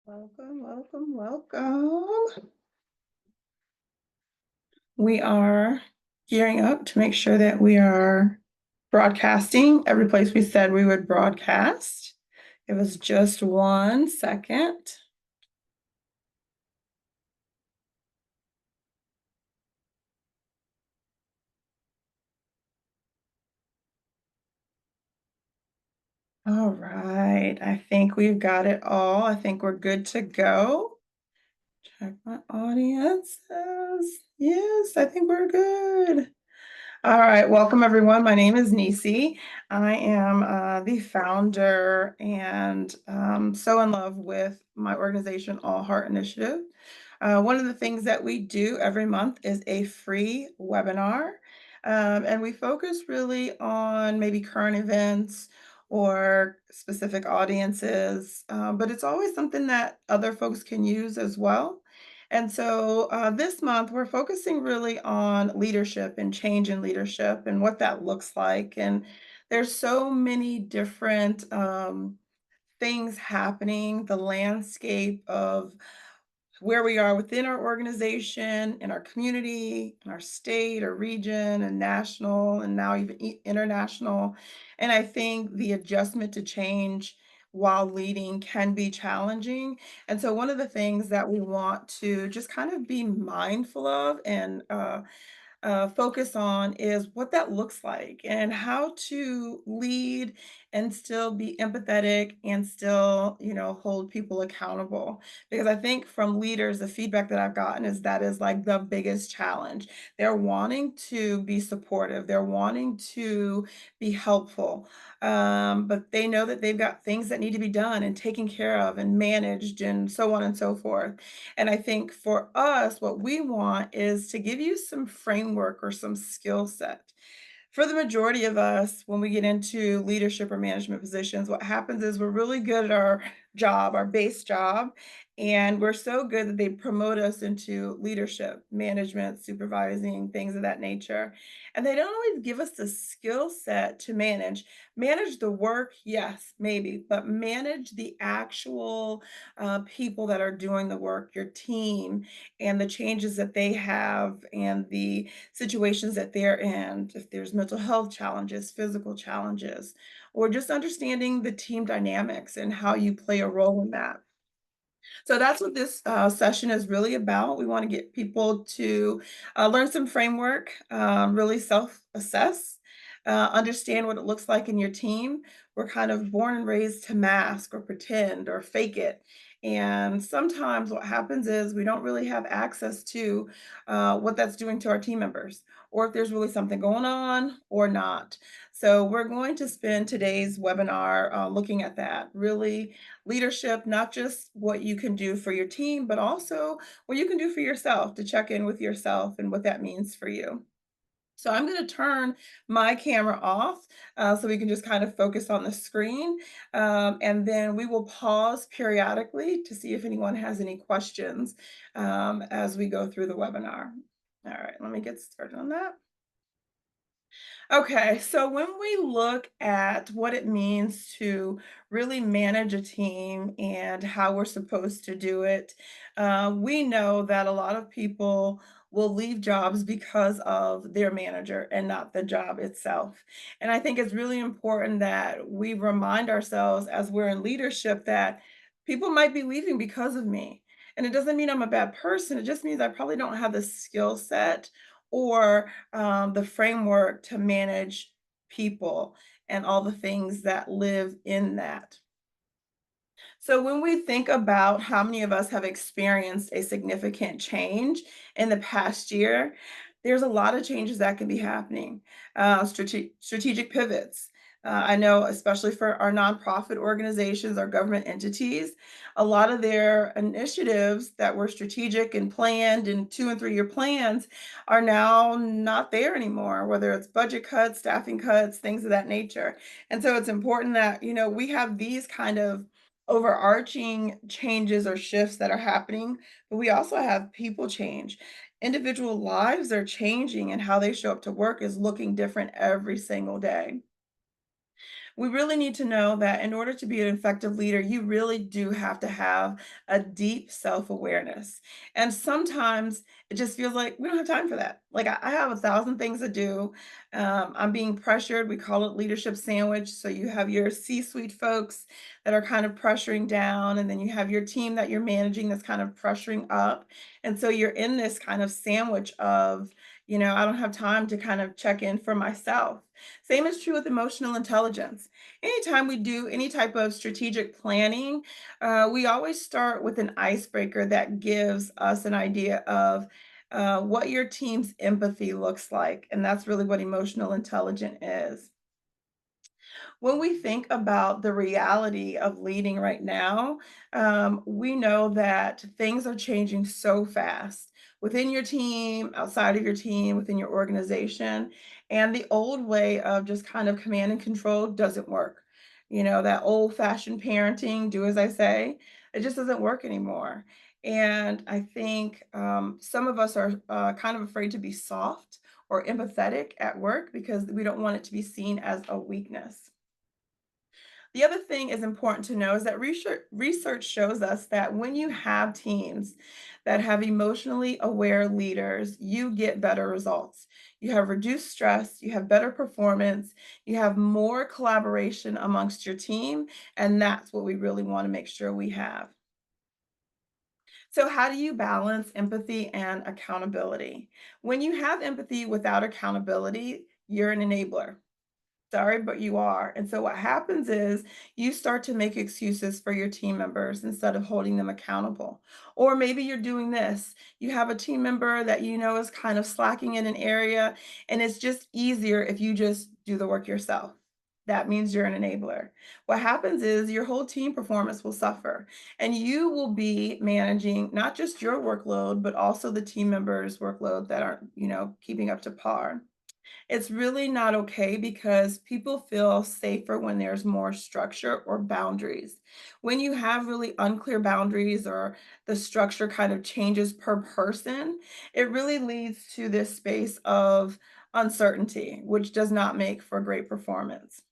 Welcome, welcome, welcome. We are gearing up to make sure that we are broadcasting every place we said we would broadcast. It was just 1 second. All right, I think we've got it all. I think we're good to go. Check my audiences. Yes, I think we're good. All right, welcome everyone. My name is Nisi. I am the founder and so in love with my organization, All Heart Initiative. One of the things that we do every month is a free webinar, and we focus really on maybe current events or specific audiences, but it's always something that other folks can use as well. And so this month, we're focusing really on leadership and change in leadership and what that looks like. And there's so many different things happening, the landscape of where we are within our organization, in our community, in our state or region, and national, and now even international. And I think the adjustment to change while leading can be challenging. And so, one of the things that we want to just kind of be mindful of and focus on is what that looks like and how to lead and still be empathetic and still, hold people accountable. Because I think from leaders, the feedback that I've gotten is that is like the biggest challenge. They're wanting to be supportive, they're wanting to be helpful, but they know that they've got things that need to be done and taken care of and managed and so on and so forth. And I think for us, what we want is to give you some framework or some skill set. For the majority of us, when we get into leadership or management positions, what happens is we're really good at our job, our base job, and we're so good that they promote us into leadership, management, supervising, things of that nature. And they don't always give us the skill set to manage. Manage the work, yes, maybe, but manage the actual people that are doing the work, your team, and the changes that they have, and the situations that they're in, if there's mental health challenges, physical challenges, or just understanding the team dynamics and how you play a role in that. So that's what this session is really about. We want to get people to learn some framework, really self assess, understand what it looks like in your team. We're kind of born and raised to mask or pretend or fake it. And sometimes what happens is we don't really have access to what that's doing to our team members, or if there's really something going on or not. So we're going to spend today's webinar looking at that, really leadership, not just what you can do for your team, but also what you can do for yourself to check in with yourself and what that means for you. So I'm going to turn my camera off so we can just kind of focus on the screen. And then we will pause periodically to see if anyone has any questions as we go through the webinar. All right, let me get started on that. Okay, so when we look at what it means to really manage a team and how we're supposed to do it, we know that a lot of people will leave jobs because of their manager and not the job itself. And I think it's really important that we remind ourselves as we're in leadership that people might be leaving because of me. And it doesn't mean I'm a bad person, it just means I probably don't have the skill set or the framework to manage people and all the things that live in that. So when we think about how many of us have experienced a significant change in the past year, there's a lot of changes that can be happening. Strategic pivots. I know, especially for our nonprofit organizations, our government entities, a lot of their initiatives that were strategic and planned in 2 and 3 year plans are now not there anymore, whether it's budget cuts, staffing cuts, things of that nature. And so it's important that, we have these kind of overarching changes or shifts that are happening, but we also have people change. Individual lives are changing, and how they show up to work is looking different every single day. We really need to know that in order to be an effective leader, you really do have to have a deep self-awareness. And sometimes it just feels like we don't have time for that. Like I have 1,000 things to do. I'm being pressured. We call it leadership sandwich. So you have your C-suite folks that are kind of pressuring down, and then you have your team that you're managing that's kind of pressuring up. And so you're in this kind of sandwich of, I don't have time to kind of check in for myself. Same is true with emotional intelligence. Anytime we do any type of strategic planning, we always start with an icebreaker that gives us an idea of what your team's empathy looks like. And that's really what emotional intelligence is. When we think about the reality of leading right now, we know that things are changing so fast within your team, outside of your team, within your organization. And the old way of just kind of command and control doesn't work. That old fashioned parenting, do as I say, it just doesn't work anymore. And I think some of us are kind of afraid to be soft or empathetic at work because we don't want it to be seen as a weakness. The other thing is important to know is that research shows us that when you have teams that have emotionally aware leaders, you get better results. You have reduced stress, you have better performance, you have more collaboration amongst your team, and that's what we really want to make sure we have. So, how do you balance empathy and accountability? When you have empathy without accountability, you're an enabler. Sorry, but you are. And so what happens is you start to make excuses for your team members instead of holding them accountable. Or maybe you're doing this. You have a team member that you know is kind of slacking in an area, and it's just easier if you just do the work yourself. That means you're an enabler. What happens is your whole team performance will suffer, and you will be managing not just your workload, but also the team members' workload that aren't, keeping up to par. It's really not okay because people feel safer when there's more structure or boundaries. When you have really unclear boundaries or the structure kind of changes per person, it really leads to this space of uncertainty, which does not make for great performance.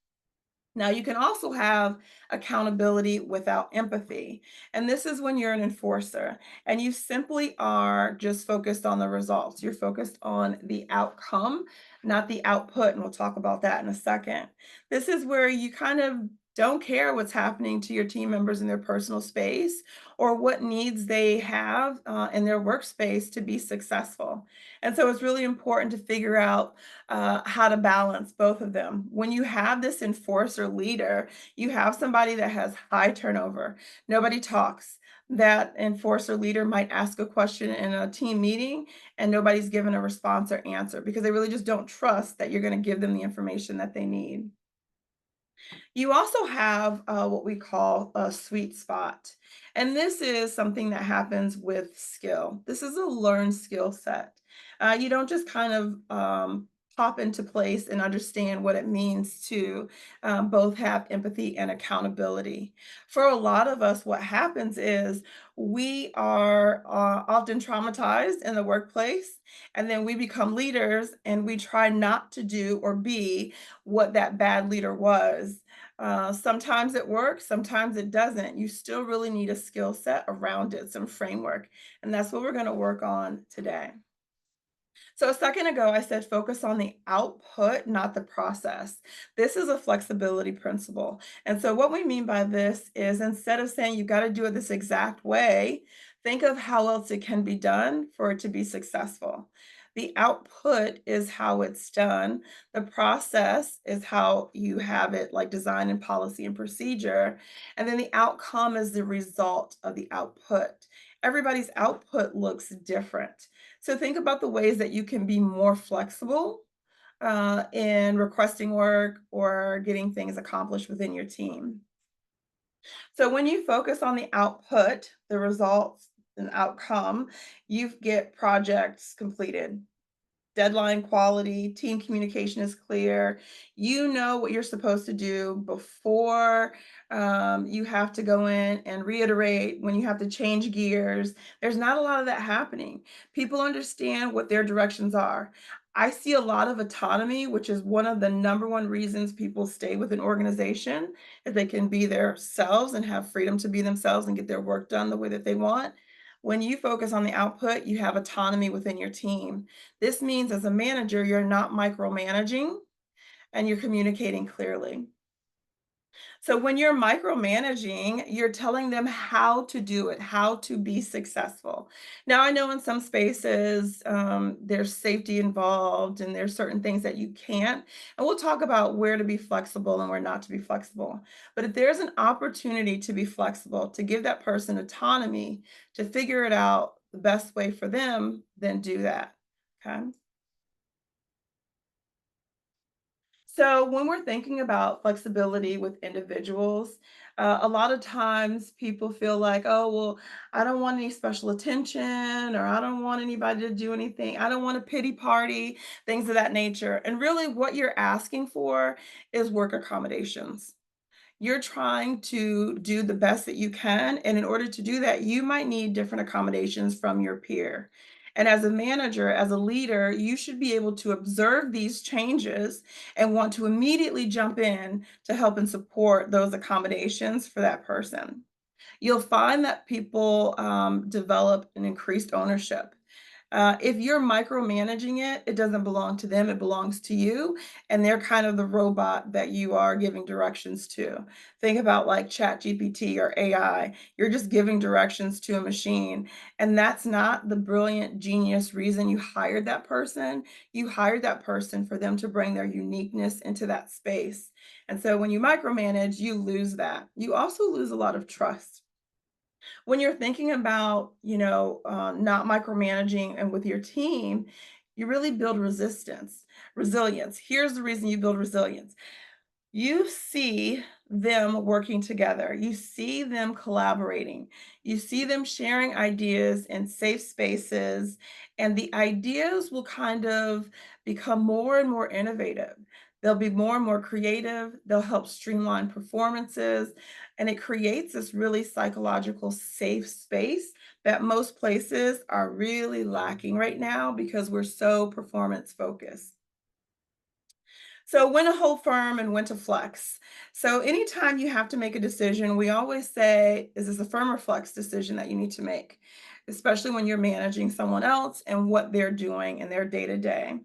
Now, you can also have accountability without empathy. And this is when you're an enforcer and you simply are just focused on the results. You're focused on the outcome, not the output. And we'll talk about that in a second. This is where you kind of don't care what's happening to your team members in their personal space or what needs they have in their workspace to be successful. And so it's really important to figure out how to balance both of them. When you have this enforcer leader, you have somebody that has high turnover. Nobody talks. That enforcer leader might ask a question in a team meeting and nobody's given a response or answer because they really just don't trust that you're going to give them the information that they need. You also have what we call a sweet spot. And this is something that happens with skill. This is a learned skill set. You don't just kind of pop into place and understand what it means to both have empathy and accountability. For a lot of us, what happens is we are often traumatized in the workplace, and then we become leaders and we try not to do or be what that bad leader was. Sometimes it works, sometimes it doesn't. You still really need a skill set around it, some framework. And that's what we're going to work on today. So a second ago, I said focus on the output, not the process. This is a flexibility principle. And so what we mean by this is instead of saying you got to do it this exact way, think of how else it can be done for it to be successful. The output is how it's done. The process is how you have it like design and policy and procedure. And then the outcome is the result of the output. Everybody's output looks different. So think about the ways that you can be more flexible in requesting work or getting things accomplished within your team. So when you focus on the output, the results and outcome, you get projects completed. Deadline quality, team communication is clear. You know what you're supposed to do before you have to go in and reiterate when you have to change gears. There's not a lot of that happening. People understand what their directions are. I see a lot of autonomy, which is one of the number one reasons people stay with an organization, if they can be themselves and have freedom to be themselves and get their work done the way that they want. When you focus on the output, you have autonomy within your team. This means as a manager, you're not micromanaging and you're communicating clearly. So when you're micromanaging, you're telling them how to do it, how to be successful. Now, I know in some spaces there's safety involved and there's certain things that you can't. And we'll talk about where to be flexible and where not to be flexible. But if there's an opportunity to be flexible, to give that person autonomy to figure it out the best way for them, then do that. Okay. So when we're thinking about flexibility with individuals, a lot of times people feel like, oh, well, I don't want any special attention, or I don't want anybody to do anything. I don't want a pity party, things of that nature. And really, what you're asking for is work accommodations. You're trying to do the best that you can, and in order to do that, you might need different accommodations from your peer. And as a manager, as a leader, you should be able to observe these changes and want to immediately jump in to help and support those accommodations for that person. You'll find that people develop an increased ownership. If you're micromanaging it, it doesn't belong to them, it belongs to you. And they're kind of the robot that you are giving directions to. Think about like ChatGPT or AI. You're just giving directions to a machine. And that's not the brilliant genius reason you hired that person. You hired that person for them to bring their uniqueness into that space. And so when you micromanage, you lose that. You also lose a lot of trust. When you're thinking about, not micromanaging and with your team, you really build resilience. Here's the reason you build resilience. You see them working together. You see them collaborating. You see them sharing ideas in safe spaces, and the ideas will kind of become more and more innovative. They'll be more and more creative. They'll help streamline performances, and it creates this really psychological safe space that most places are really lacking right now because we're so performance focused. So when to hold firm and when to flex. So anytime you have to make a decision, we always say, is this a firm or flex decision that you need to make? Especially when you're managing someone else and what they're doing in their day to day.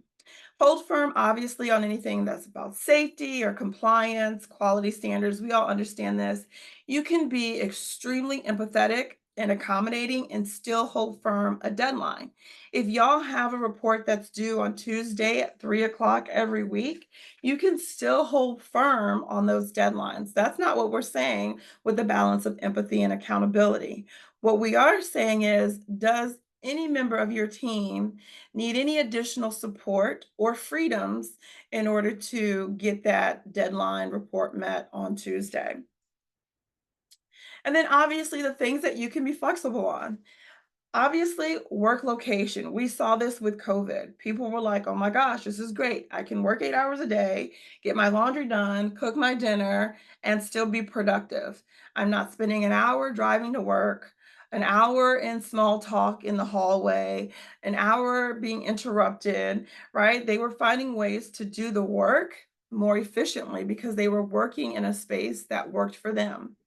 Hold firm, obviously, on anything that's about safety or compliance, quality standards. We all understand this. You can be extremely empathetic and accommodating and still hold firm a deadline. If y'all have a report that's due on Tuesday at 3 o'clock every week, you can still hold firm on those deadlines. That's not what we're saying with the balance of empathy and accountability. What we are saying is, does any member of your team need any additional support or freedoms in order to get that deadline report met on Tuesday? And then obviously the things that you can be flexible on. Obviously, work location. We saw this with COVID. People were like, oh my gosh, this is great. I can work 8 hours a day, get my laundry done, cook my dinner, and still be productive. I'm not spending an hour driving to work, an hour in small talk in the hallway, an hour being interrupted, right? They were finding ways to do the work more efficiently because they were working in a space that worked for them.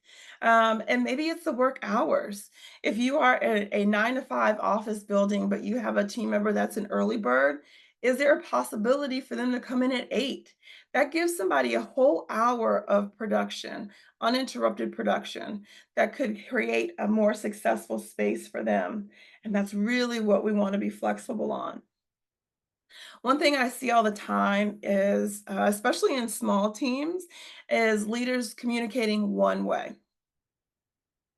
And maybe it's the work hours. If you are a 9 to 5 office building, but you have a team member that's an early bird, is there a possibility for them to come in at 8? That gives somebody a whole hour of production, uninterrupted production, that could create a more successful space for them. And that's really what we want to be flexible on. One thing I see all the time is, especially in small teams, is leaders communicating one way.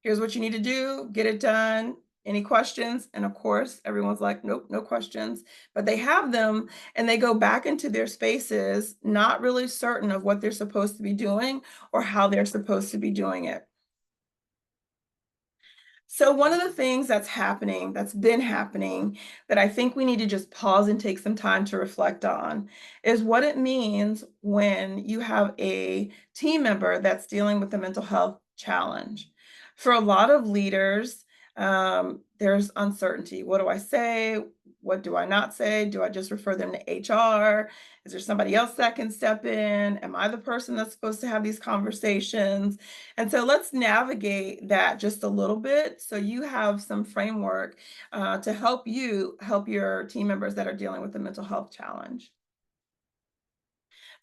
Here's what you need to do, get it done. Any questions? And of course, everyone's like, nope, no questions. But they have them and they go back into their spaces, not really certain of what they're supposed to be doing or how they're supposed to be doing it. So one of the things that's been happening, that I think we need to just pause and take some time to reflect on, is what it means when you have a team member that's dealing with a mental health challenge. For a lot of leaders, there's uncertainty. What do I say? What do I not say? Do I just refer them to HR? Is there somebody else that can step in? Am I the person that's supposed to have these conversations? And so let's navigate that just a little bit so you have some framework to help you help your team members that are dealing with a mental health challenge.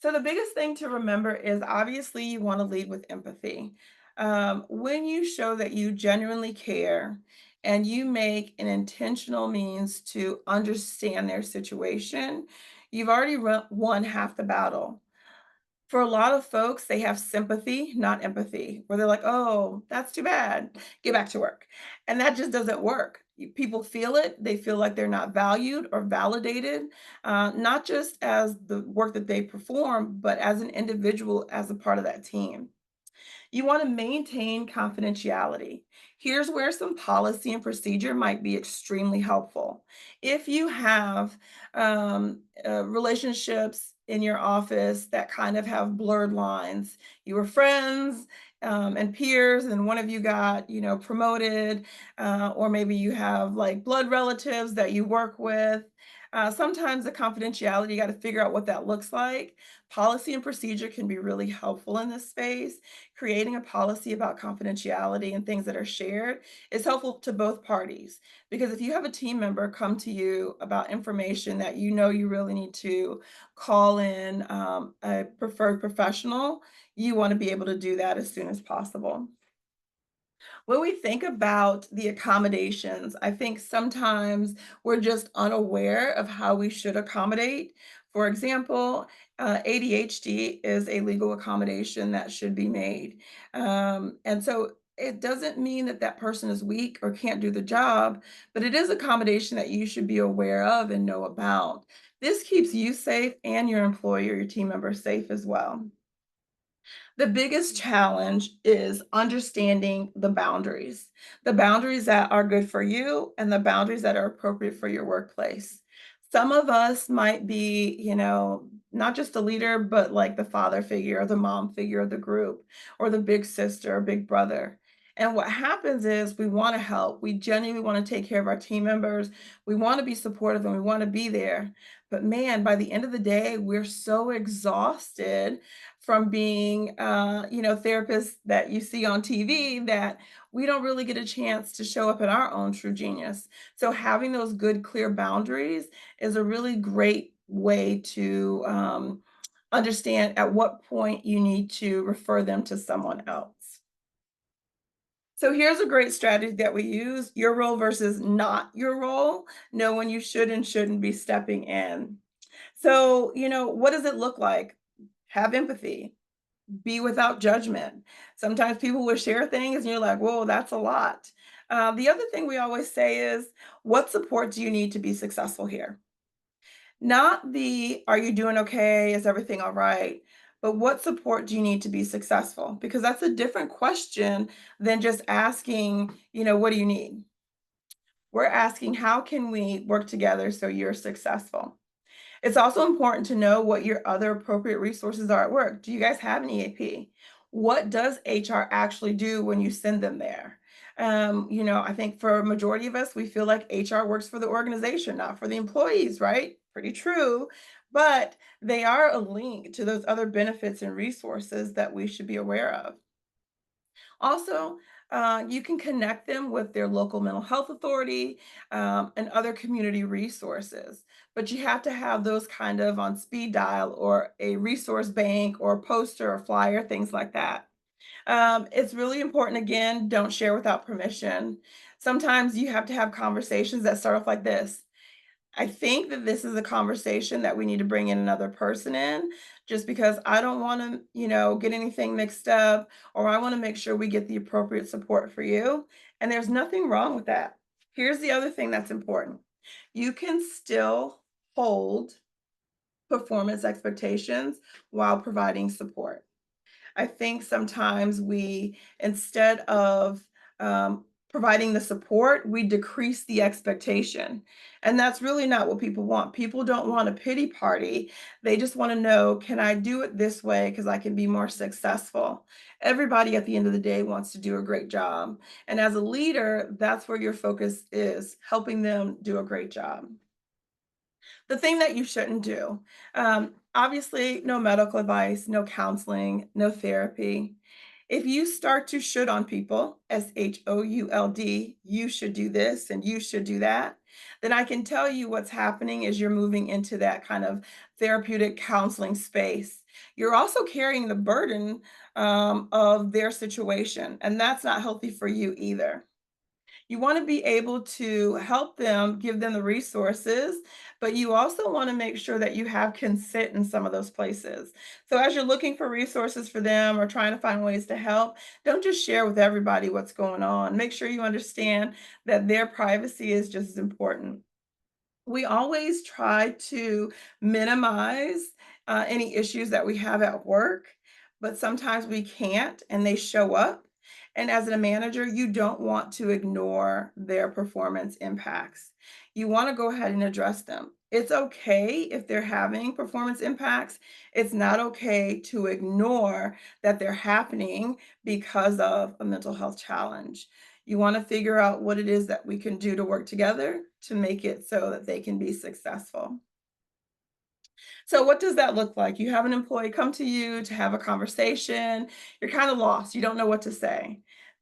So the biggest thing to remember is obviously you want to lead with empathy. When you show that you genuinely care and you make an intentional means to understand their situation, you've already won half the battle. For a lot of folks, they have sympathy, not empathy, where they're like, "Oh, that's too bad. Get back to work." And that just doesn't work. People feel it. They feel like they're not valued or validated, not just as the work that they perform, but as an individual, as a part of that team. You want to maintain confidentiality. Here's where some policy and procedure might be extremely helpful. If you have relationships in your office that kind of have blurred lines, you were friends and peers, and one of you got, promoted, or maybe you have like blood relatives that you work with. Sometimes the confidentiality, you got to figure out what that looks like. Policy and procedure can be really helpful in this space. Creating a policy about confidentiality and things that are shared is helpful to both parties. Because if you have a team member come to you about information that you know you really need to call in a preferred professional, you want to be able to do that as soon as possible. When we think about the accommodations, I think sometimes we're just unaware of how we should accommodate. For example, ADHD is a legal accommodation that should be made. And so it doesn't mean that that person is weak or can't do the job, but it is accommodation that you should be aware of and know about. This keeps you safe and your employer, your team members safe as well. The biggest challenge is understanding the boundaries that are good for you and the boundaries that are appropriate for your workplace. Some of us might be, not just a leader, but like the father figure or the mom figure of the group or the big sister or big brother. And what happens is we want to help. We genuinely want to take care of our team members. We want to be supportive and we want to be there. But man, by the end of the day, we're so exhausted from being, therapists that you see on TV that we don't really get a chance to show up in our own true genius. So having those good, clear boundaries is a really great way to understand at what point you need to refer them to someone else. So here's a great strategy that we use, your role versus not your role. Know when you should and shouldn't be stepping in. So, what does it look like? Have empathy, be without judgment. Sometimes people will share things and you're like, whoa, that's a lot. The other thing we always say is, what support do you need to be successful here? Not the, are you doing okay? Is everything all right? But what support do you need to be successful? Because that's a different question than just asking, what do you need? We're asking, how can we work together so you're successful? It's also important to know what your other appropriate resources are at work. Do you guys have an EAP? What does HR actually do when you send them there? I think for a majority of us, we feel like HR works for the organization, not for the employees, right? Pretty true. But they are a link to those other benefits and resources that we should be aware of. Also, you can connect them with their local mental health authority and other community resources. But you have to have those kind of on speed dial or a resource bank or a poster or flyer, things like that. It's really important, again, don't share without permission. Sometimes you have to have conversations that start off like this. I think that this is a conversation that we need to bring in another person in just because I don't want to, get anything mixed up, or I want to make sure we get the appropriate support for you. And there's nothing wrong with that. Here's the other thing that's important. You can still hold performance expectations while providing support. I think sometimes we, instead of providing the support, we decrease the expectation. And that's really not what people want. People don't want a pity party. They just want to know, can I do it this way because I can be more successful? Everybody at the end of the day wants to do a great job. And as a leader, that's where your focus is, helping them do a great job. The thing that you shouldn't do, obviously, no medical advice, no counseling, no therapy. If you start to should on people, SHOULD, you should do this and you should do that, then I can tell you what's happening is you're moving into that kind of therapeutic counseling space. You're also carrying the burden of their situation, and that's not healthy for you either. You want to be able to help them, give them the resources, but you also want to make sure that you have consent in some of those places. So as you're looking for resources for them or trying to find ways to help, don't just share with everybody what's going on. Make sure you understand that their privacy is just as important. We always try to minimize any issues that we have at work, but sometimes we can't and they show up. And as a manager, you don't want to ignore their performance impacts. You want to go ahead and address them. It's okay if they're having performance impacts. It's not okay to ignore that they're happening because of a mental health challenge. You want to figure out what it is that we can do to work together to make it so that they can be successful. So what does that look like? You have an employee come to you to have a conversation. You're kind of lost. You don't know what to say.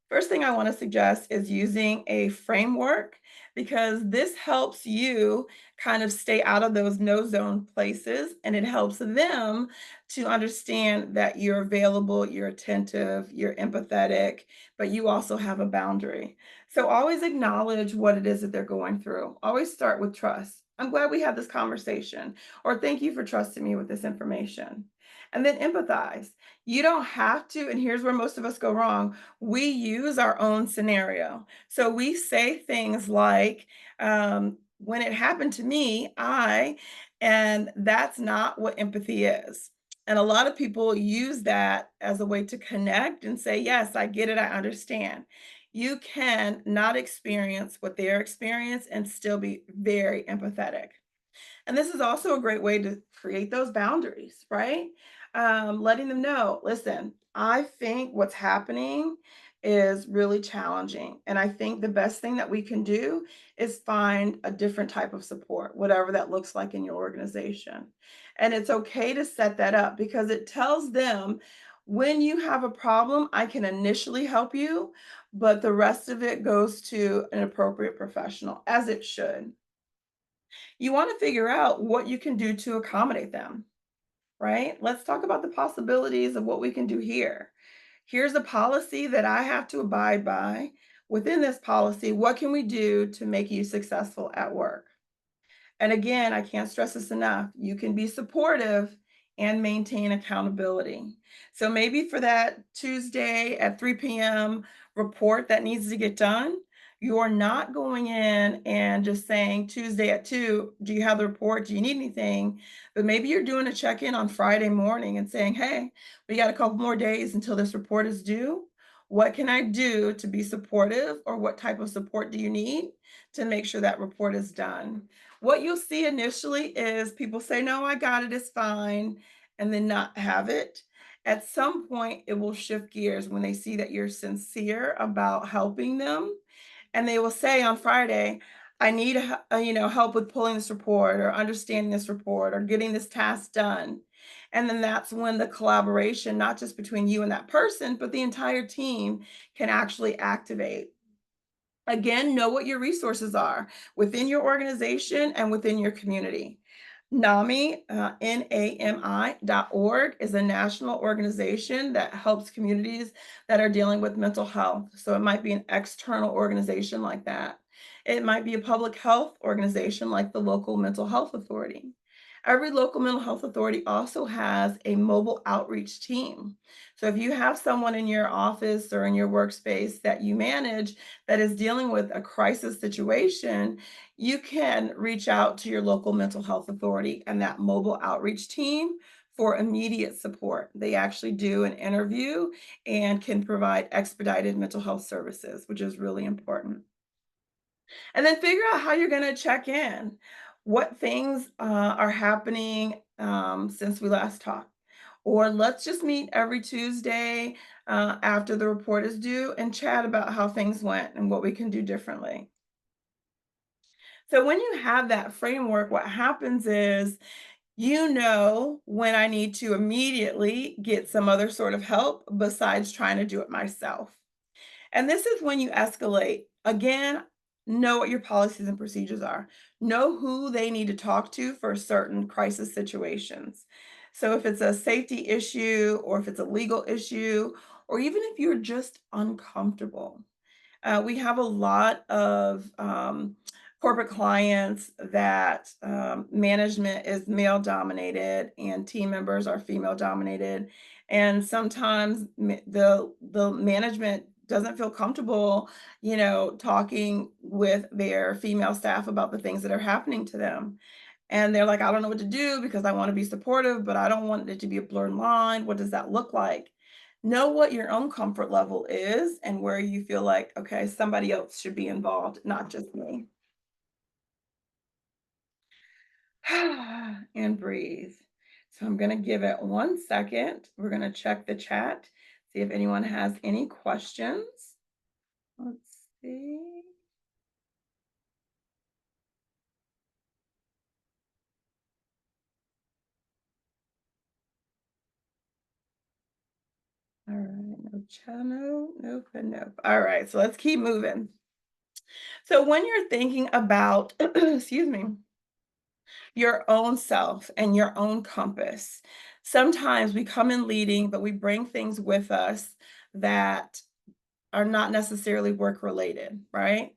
First thing I want to suggest is using a framework because this helps you kind of stay out of those no zone places and it helps them to understand that you're available, you're attentive, you're empathetic, but you also have a boundary. So always acknowledge what it is that they're going through. Always start with trust. I'm glad we had this conversation or thank you for trusting me with this information. And then empathize. You don't have to, and here's where most of us go wrong. We use our own scenario. So we say things like, when it happened to me, and that's not what empathy is. And a lot of people use that as a way to connect and say, yes, I get it, I understand. You can not experience what they're experiencing and still be very empathetic. And this is also a great way to create those boundaries, right? Letting them know, listen, I think what's happening is really challenging. And I think the best thing that we can do is find a different type of support, whatever that looks like in your organization. And it's okay to set that up because it tells them when you have a problem, I can initially help you, but the rest of it goes to an appropriate professional, as it should. You want to figure out what you can do to accommodate them, right? Let's talk about the possibilities of what we can do here. Here's a policy that I have to abide by. Within this policy, what can we do to make you successful at work? And again, I can't stress this enough. You can be supportive and maintain accountability. So maybe for that Tuesday at 3 p.m. report that needs to get done, you're not going in and just saying Tuesday at 2, do you have the report? Do you need anything? But maybe you're doing a check in on Friday morning and saying, hey, we got a couple more days until this report is due. What can I do to be supportive, or what type of support do you need to make sure that report is done? What you'll see initially is people say, "No, I got it, it's fine," and then not have it. At some point, it will shift gears when they see that you're sincere about helping them, and they will say on Friday, "I need help with pulling this report or understanding this report or getting this task done." And then that's when the collaboration, not just between you and that person, but the entire team can actually activate. Again, know what your resources are within your organization and within your community. NAMI, NAMI.org, is a national organization that helps communities that are dealing with mental health. So it might be an external organization like that. It might be a public health organization like the local mental health authority. Every local mental health authority also has a mobile outreach team. So if you have someone in your office or in your workspace that you manage that is dealing with a crisis situation, you can reach out to your local mental health authority and that mobile outreach team for immediate support. They actually do an interview and can provide expedited mental health services, which is really important. And then figure out how you're going to check in. What things are happening since we last talked? Or let's just meet every Tuesday after the report is due and chat about how things went and what we can do differently. So when you have that framework, what happens is you know when I need to immediately get some other sort of help besides trying to do it myself. And this is when you escalate. Again, know what your policies and procedures are. Know who they need to talk to for certain crisis situations. So if it's a safety issue or if it's a legal issue, or even if you're just uncomfortable. We have a lot of corporate clients that management is male dominated and team members are female dominated, and sometimes the management doesn't feel comfortable, talking with their female staff about the things that are happening to them. And they're like, I don't know what to do because I want to be supportive, but I don't want it to be a blurred line. What does that look like? Know what your own comfort level is and where you feel like, okay, somebody else should be involved, not just me. And breathe. So I'm going to give it 1 second. We're going to check the chat, see if anyone has any questions. Let's see. All right, no channel, nope, and nope. All right, so let's keep moving. So when you're thinking about, excuse me, your own self and your own compass, sometimes we come in leading, but we bring things with us that are not necessarily work related, right?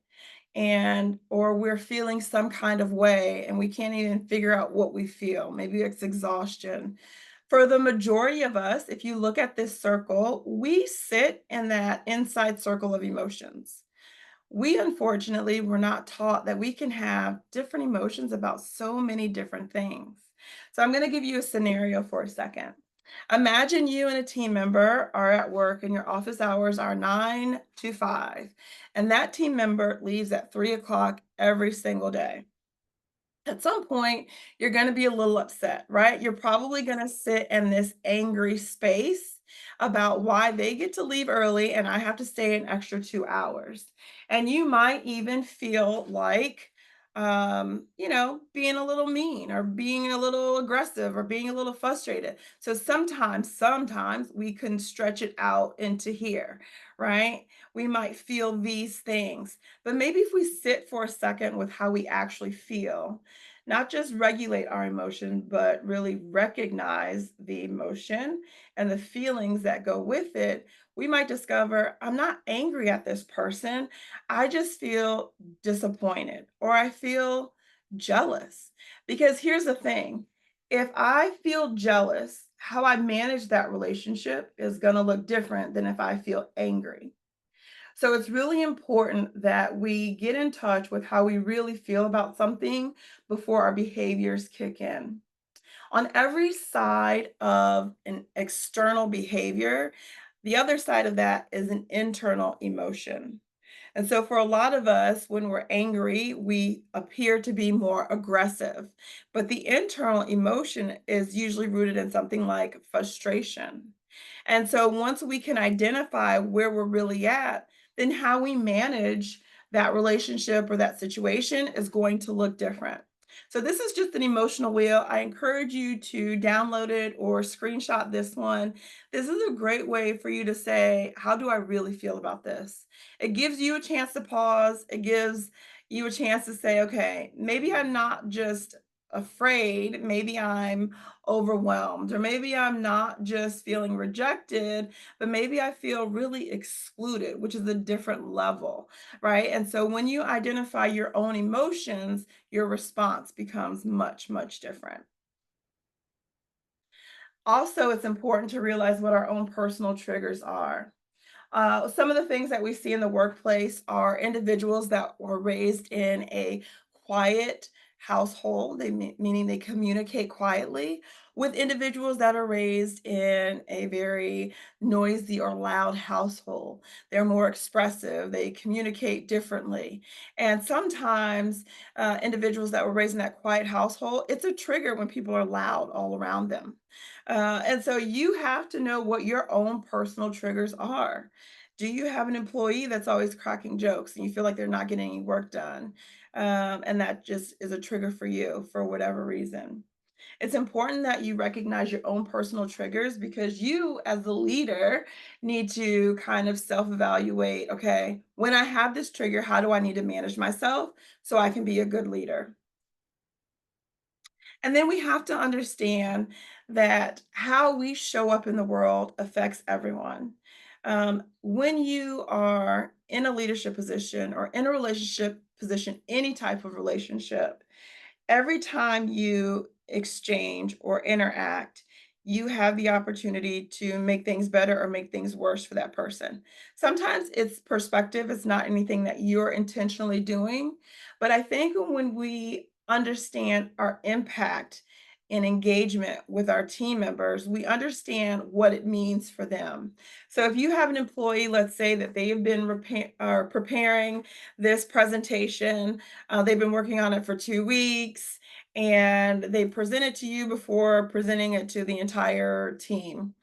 And or we're feeling some kind of way and we can't even figure out what we feel. Maybe it's exhaustion. For the majority of us, if you look at this circle, we sit in that inside circle of emotions. We unfortunately were not taught that we can have different emotions about so many different things. So I'm going to give you a scenario for a second. Imagine you and a team member are at work and your office hours are 9 to 5, and that team member leaves at 3 o'clock every single day. At some point, you're going to be a little upset, right? You're probably going to sit in this angry space about why they get to leave early and I have to stay an extra 2 hours. And you might even feel like, being a little mean or being a little aggressive or being a little frustrated. So sometimes we can stretch it out into here, right? We might feel these things, but maybe if we sit for a second with how we actually feel, not just regulate our emotion, but really recognize the emotion and the feelings that go with it, we might discover I'm not angry at this person. I just feel disappointed or I feel jealous. Because here's the thing, if I feel jealous, how I manage that relationship is going to look different than if I feel angry. So it's really important that we get in touch with how we really feel about something before our behaviors kick in. On every side of an external behavior, the other side of that is an internal emotion. And so, for a lot of us, when we're angry, we appear to be more aggressive. But the internal emotion is usually rooted in something like frustration. And so, once we can identify where we're really at, then how we manage that relationship or that situation is going to look different. So, this is just an emotional wheel. I encourage you to download it or screenshot this one. This is a great way for you to say, how do I really feel about this? It gives you a chance to pause. It gives you a chance to say, okay, maybe I'm not just afraid, maybe I'm overwhelmed, or maybe I'm not just feeling rejected, but maybe I feel really excluded, which is a different level, right? And so when you identify your own emotions, your response becomes much, much different. Also, it's important to realize what our own personal triggers are. Some of the things that we see in the workplace are individuals that were raised in a quiet household, meaning they communicate quietly, with individuals that are raised in a very noisy or loud household. They're more expressive, they communicate differently. And sometimes individuals that were raised in that quiet household, it's a trigger when people are loud all around them. And so you have to know what your own personal triggers are. Do you have an employee that's always cracking jokes and you feel like they're not getting any work done? and that just is a trigger for you for whatever reason. It's important that you recognize your own personal triggers because you, as the leader, need to kind of self evaluate. Okay, when I have this trigger, how do I need to manage myself so I can be a good leader? And then we have to understand that how we show up in the world affects everyone. When you are in a leadership position or in a relationship position, any type of relationship, every time you exchange or interact, you have the opportunity to make things better or make things worse for that person. Sometimes it's perspective, it's not anything that you're intentionally doing. But I think when we understand our impact and engagement with our team members, we understand what it means for them. So if you have an employee, let's say that they have been preparing this presentation, they've been working on it for 2 weeks, and they present it to you before presenting it to the entire team.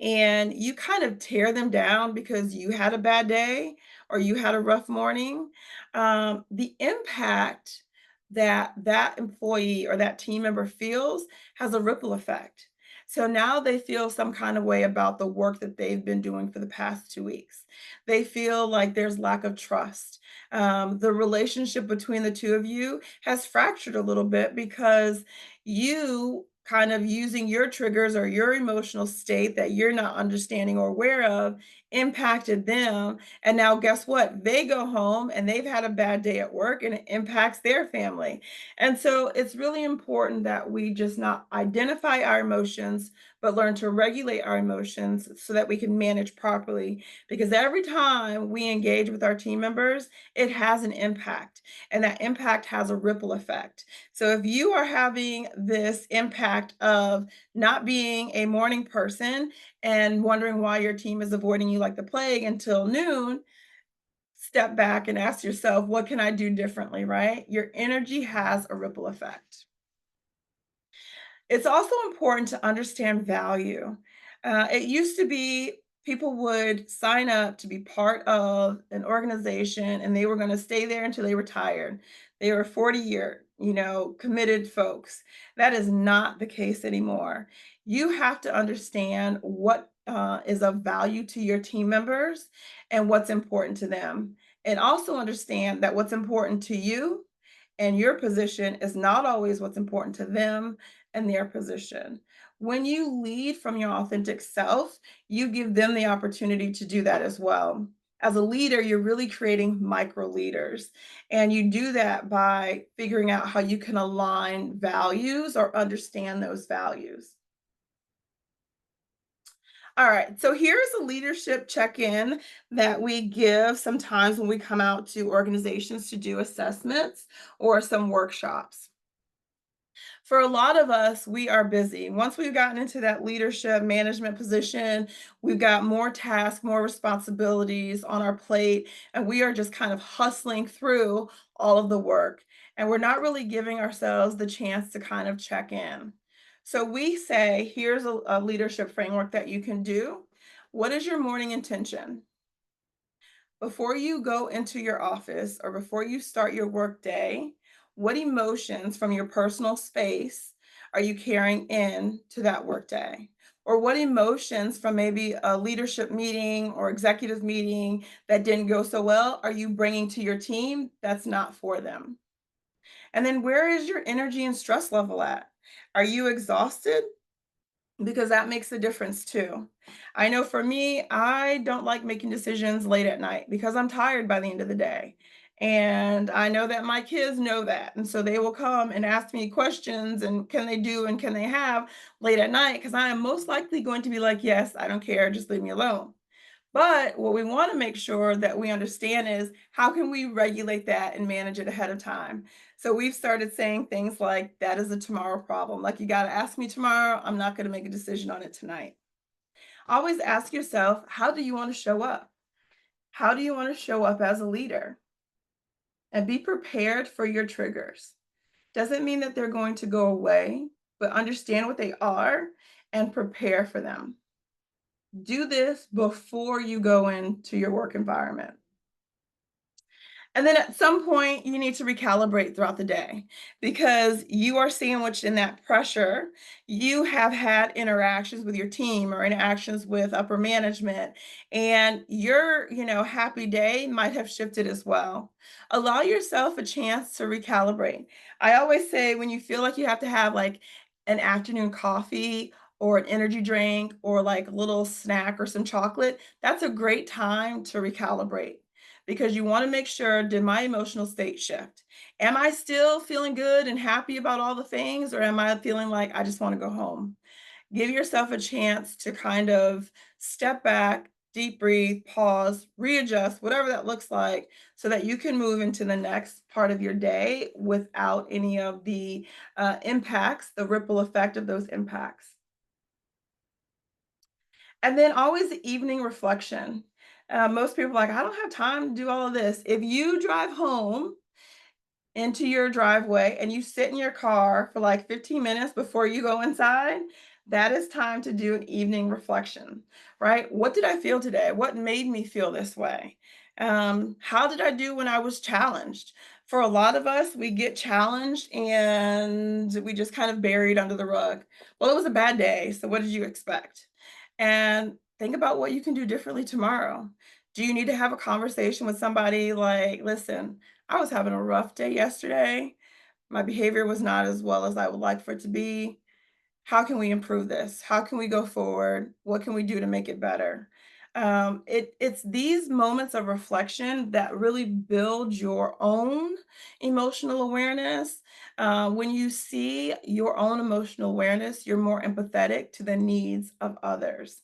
And you kind of tear them down because you had a bad day or you had a rough morning. The impact that that employee or that team member feels has a ripple effect. So now they feel some kind of way about the work that they've been doing for the past 2 weeks. They feel like there's lack of trust. The relationship between the two of you has fractured a little bit because you kind of using your triggers or your emotional state that you're not understanding or aware of impacted them. And now, guess what? They go home and they've had a bad day at work and it impacts their family. And so it's really important that we just not identify our emotions, but learn to regulate our emotions so that we can manage properly. Because every time we engage with our team members, it has an impact, and that impact has a ripple effect. So if you are having this impact of not being a morning person and wondering why your team is avoiding you like the plague until noon, step back and ask yourself, what can I do differently, right? Your energy has a ripple effect. It's also important to understand value. It used to be people would sign up to be part of an organization and they were going to stay there until they retired. They were 40-year, committed folks. That is not the case anymore. You have to understand what is of value to your team members and what's important to them. And also understand that what's important to you and your position is not always what's important to them and their position. When you lead from your authentic self, you give them the opportunity to do that as well. As a leader, you're really creating micro leaders. And you do that by figuring out how you can align values or understand those values. All right, so here's a leadership check in that we give sometimes when we come out to organizations to do assessments or some workshops. For a lot of us, we are busy. Once we've gotten into that leadership management position, we've got more tasks, more responsibilities on our plate, and we are just kind of hustling through all of the work. And we're not really giving ourselves the chance to kind of check in. So we say, here's a leadership framework that you can do. What is your morning intention? Before you go into your office or before you start your work day, what emotions from your personal space are you carrying in to that work day? Or what emotions from maybe a leadership meeting or executive meeting that didn't go so well are you bringing to your team that's not for them? And then where is your energy and stress level at? Are you exhausted? Because that makes a difference too. I know for me, I don't like making decisions late at night because I'm tired by the end of the day. And I know that my kids know that. And so they will come and ask me questions and can they do and can they have late at night? Because I am most likely going to be like, yes, I don't care, just leave me alone. But what we want to make sure that we understand is how can we regulate that and manage it ahead of time? So we've started saying things like, that is a tomorrow problem. Like, you got to ask me tomorrow. I'm not going to make a decision on it tonight. Always ask yourself, how do you want to show up? How do you want to show up as a leader? And be prepared for your triggers. Doesn't mean that they're going to go away, but understand what they are and prepare for them. Do this before you go into your work environment. And then at some point, you need to recalibrate throughout the day because you are sandwiched in that pressure. You have had interactions with your team or interactions with upper management, and your, happy day might have shifted as well. Allow yourself a chance to recalibrate. I always say when you feel like you have to have like an afternoon coffee or an energy drink or like a little snack or some chocolate, that's a great time to recalibrate because you want to make sure, did my emotional state shift? Am I still feeling good and happy about all the things, or am I feeling like I just want to go home? Give yourself a chance to kind of step back, deep breathe, pause, readjust, whatever that looks like, so that you can move into the next part of your day without any of the impacts, the ripple effect of those impacts. And then always the evening reflection. Most people are like, I don't have time to do all of this. If you drive home into your driveway and you sit in your car for like 15 minutes before you go inside, that is time to do an evening reflection, right? What did I feel today? What made me feel this way? How did I do when I was challenged? For a lot of us, we get challenged and we just kind of buried under the rug. Well, it was a bad day, so what did you expect? And think about what you can do differently tomorrow. Do you need to have a conversation with somebody like, listen, I was having a rough day yesterday. My behavior was not as well as I would like for it to be. How can we improve this? How can we go forward? What can we do to make it better? It's these moments of reflection that really build your own emotional awareness. When you see your own emotional awareness, you're more empathetic to the needs of others.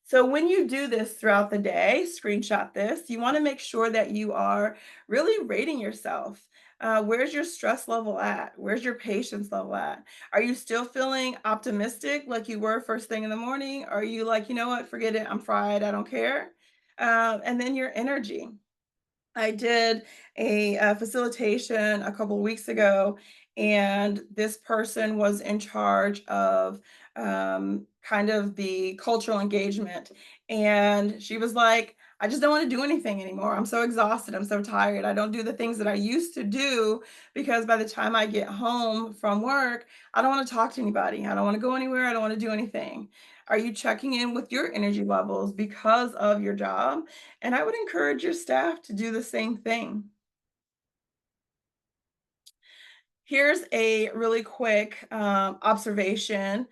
So when you do this throughout the day, screenshot this, you want to make sure that you are really rating yourself. Where's your stress level at? Where's your patience level at? Are you still feeling optimistic like you were first thing in the morning? Are you like, you know what, forget it, I'm fried, I don't care? And then your energy. I did a, facilitation a couple of weeks ago, and this person was in charge of kind of the cultural engagement. And she was like, I just don't want to do anything anymore. I'm so exhausted. I'm so tired. I don't do the things that I used to do because by the time I get home from work, I don't want to talk to anybody. I don't want to go anywhere. I don't want to do anything. Are you checking in with your energy levels because of your job? And I would encourage your staff to do the same thing. Here's a really quick observation.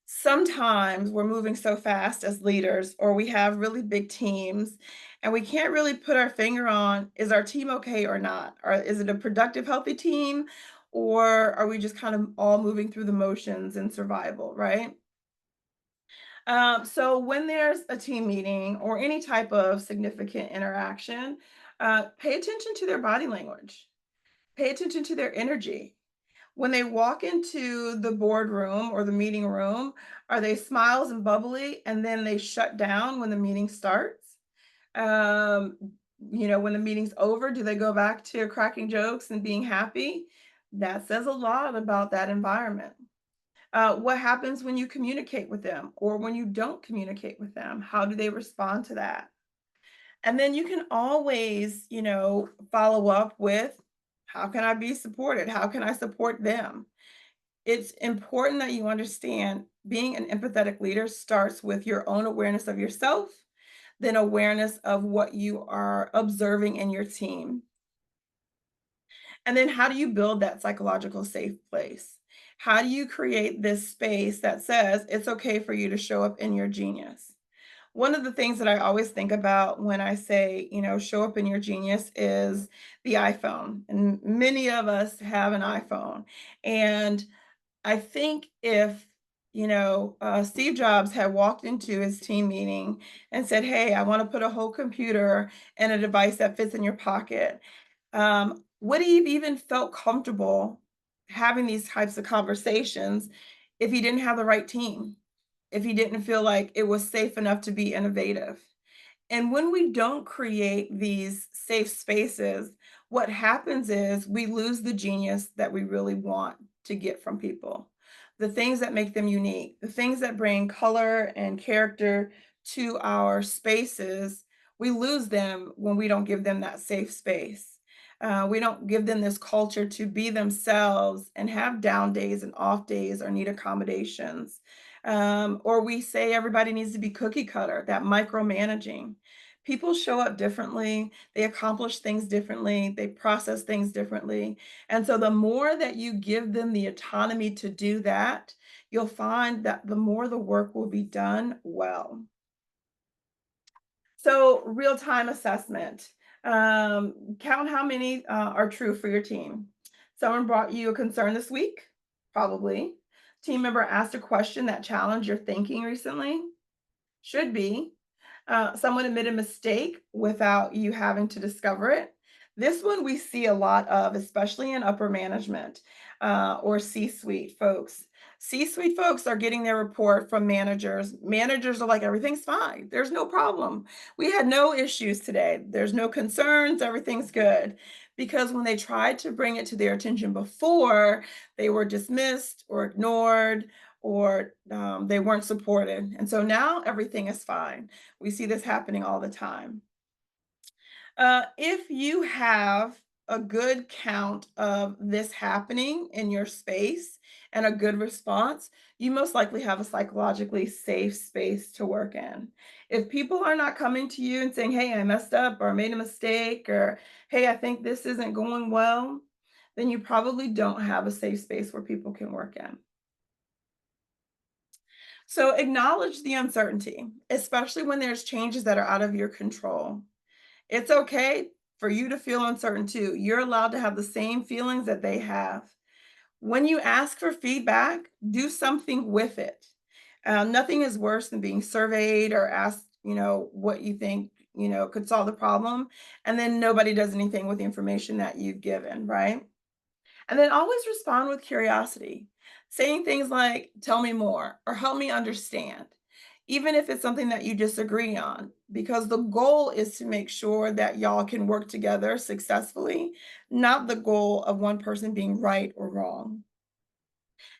Sometimes we're moving so fast as leaders, or we have really big teams, and we can't really put our finger on, is our team okay or not? Or is it a productive, healthy team? Or are we just kind of all moving through the motions in survival, right? So when there's a team meeting or any type of significant interaction, pay attention to their body language. Pay attention to their energy. When they walk into the boardroom or the meeting room, are they smiles and bubbly and then they shut down when the meeting starts? Um, when the meeting's over, do they go back to cracking jokes and being happy? That says a lot about that environment. What happens when you communicate with them or when you don't communicate with them? How do they respond to that? And then you can always, follow up with, how can I be supported? How can I support them? It's important that you understand being an empathetic leader starts with your own awareness of yourself, then awareness of what you are observing in your team. And then how do you build that psychological safe place? How do you create this space that says it's okay for you to show up in your genius? One of the things that I always think about when I say, show up in your genius is the iPhone. And many of us have an iPhone. And I think if, Steve Jobs had walked into his team meeting and said, hey, I want to put a whole computer and a device that fits in your pocket, would he have even felt comfortable having these types of conversations if he didn't have the right team? If he didn't feel like it was safe enough to be innovative? And when we don't create these safe spaces, what happens is we lose the genius that we really want to get from people. The things that make them unique, the things that bring color and character to our spaces, we lose them when we don't give them that safe space. We don't give them this culture to be themselves and have down days and off days or need accommodations. Or we say everybody needs to be cookie cutter, that micromanaging. People show up differently, they accomplish things differently, they process things differently. And so the more that you give them the autonomy to do that, you'll find that the more the work will be done well. So, real-time assessment. Count how many are true for your team. Someone brought you a concern this week? Probably. Team member asked a question that challenged your thinking recently? Should be. Someone admitted a mistake without you having to discover it. This one we see a lot of, especially in upper management or C-suite folks. C-suite folks are getting their report from managers. Managers are like, everything's fine. There's no problem. We had no issues today. There's no concerns. Everything's good. Because when they tried to bring it to their attention before, they were dismissed or ignored or they weren't supported. And so now everything is fine. We see this happening all the time. If you have a good count of this happening in your space and a good response, you most likely have a psychologically safe space to work in. If people are not coming to you and saying, hey, I messed up or made a mistake, or hey, I think this isn't going well, then you probably don't have a safe space where people can work in. So acknowledge the uncertainty, especially when there's changes that are out of your control. It's okay for you to feel uncertain too. You're allowed to have the same feelings that they have. When you ask for feedback, do something with it. Nothing is worse than being surveyed or asked, what you think, could solve the problem. And then nobody does anything with the information that you've given, right? And then always respond with curiosity, saying things like, tell me more or help me understand, even if it's something that you disagree on, because the goal is to make sure that y'all can work together successfully, not the goal of one person being right or wrong.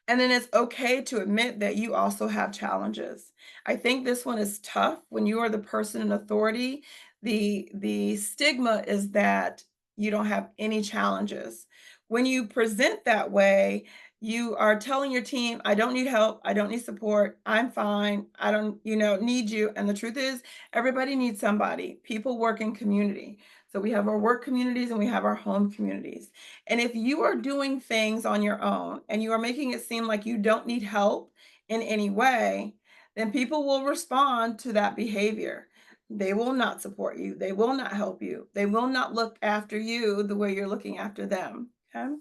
And then it's okay to admit that you also have challenges. I think this one is tough when you are the person in authority. The stigma is that you don't have any challenges. When you present that way, you are telling your team, I don't need help, I don't need support, I'm fine, I don't, need you. And the truth is, everybody needs somebody. People work in community. So we have our work communities and we have our home communities. And if you are doing things on your own and you are making it seem like you don't need help in any way, then people will respond to that behavior. They will not support you. They will not help you. They will not look after you the way you're looking after them. Okay.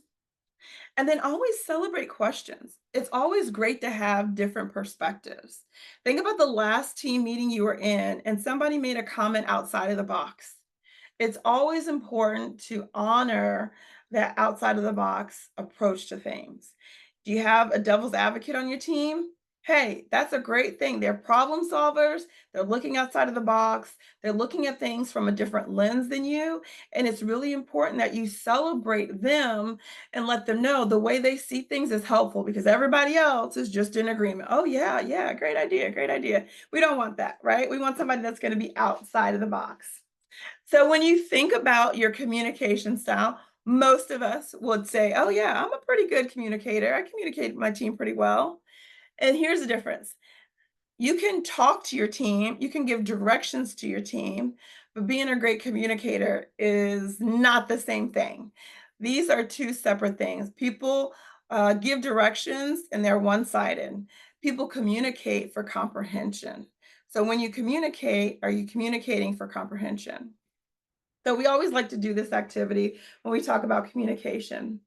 And then always celebrate questions. It's always great to have different perspectives. Think about the last team meeting you were in and somebody made a comment outside of the box. It's always important to honor that outside of the box approach to things. Do you have a devil's advocate on your team? Hey, that's a great thing. They're problem solvers. They're looking outside of the box. They're looking at things from a different lens than you. And it's really important that you celebrate them and let them know the way they see things is helpful because everybody else is just in agreement. Oh, yeah, yeah, great idea, great idea. We don't want that, right? We want somebody that's going to be outside of the box. So when you think about your communication style, most of us would say, oh, yeah, I'm a pretty good communicator. I communicate with my team pretty well. And here's the difference. You can talk to your team, you can give directions to your team, but being a great communicator is not the same thing. These are two separate things. People give directions and they're one-sided. People communicate for comprehension. So when you communicate, are you communicating for comprehension? So we always like to do this activity when we talk about communication.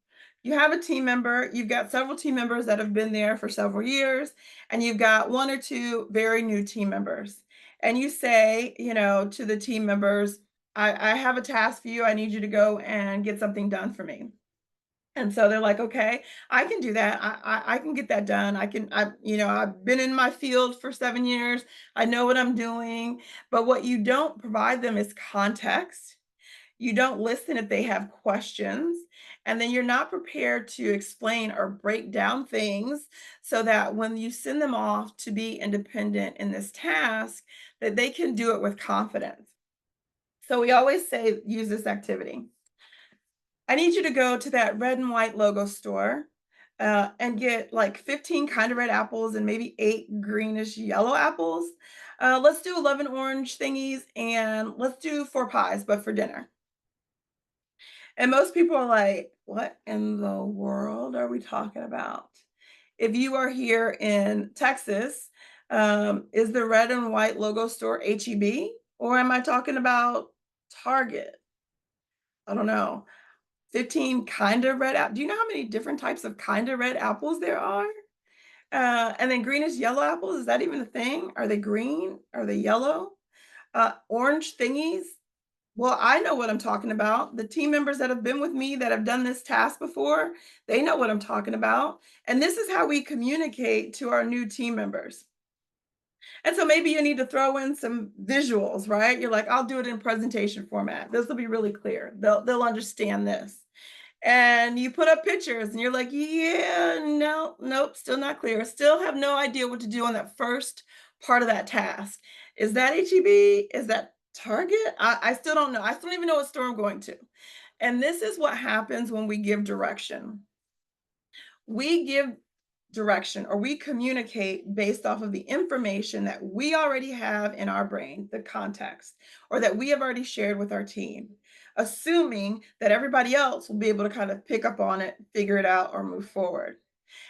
You have a team member, you've got several team members that have been there for several years, and you've got one or two very new team members. And you say, to the team members, I have a task for you. I need you to go and get something done for me. And so they're like, okay, I can do that. I can get that done. I've been in my field for 7 years. I know what I'm doing. But what you don't provide them is context. You don't listen if they have questions, and then you're not prepared to explain or break down things so that when you send them off to be independent in this task, that they can do it with confidence. So we always say use this activity. I need you to go to that red and white logo store, and get like 15 kind of red apples and maybe 8 greenish yellow apples. Let's do 11 orange thingies and let's do 4 pies, but for dinner. And most people are like, what in the world are we talking about? If you are here in Texas, is the red and white logo store HEB or am I talking about Target? I don't know. 15 kind of red apple. Do you know how many different types of kind of red apples there are? And then greenish yellow apples, is that even a thing? Are they green? Are they yellow? Orange thingies? Well, I know what I'm talking about. The team members that have been with me that have done this task before, they know what I'm talking about. And this is how we communicate to our new team members. And so maybe you need to throw in some visuals, right? You're like, I'll do it in presentation format. This will be really clear. They'll understand this. And you put up pictures and you're like, yeah, no, nope, still not clear. Still have no idea what to do on that first part of that task. Is that HEB? Is that Target? I still don't know. I still don't even know what store I'm going to. And this is what happens when we give direction. We give direction or we communicate based off of the information that we already have in our brain, the context, or that we have already shared with our team, assuming that everybody else will be able to kind of pick up on it, figure it out, or move forward.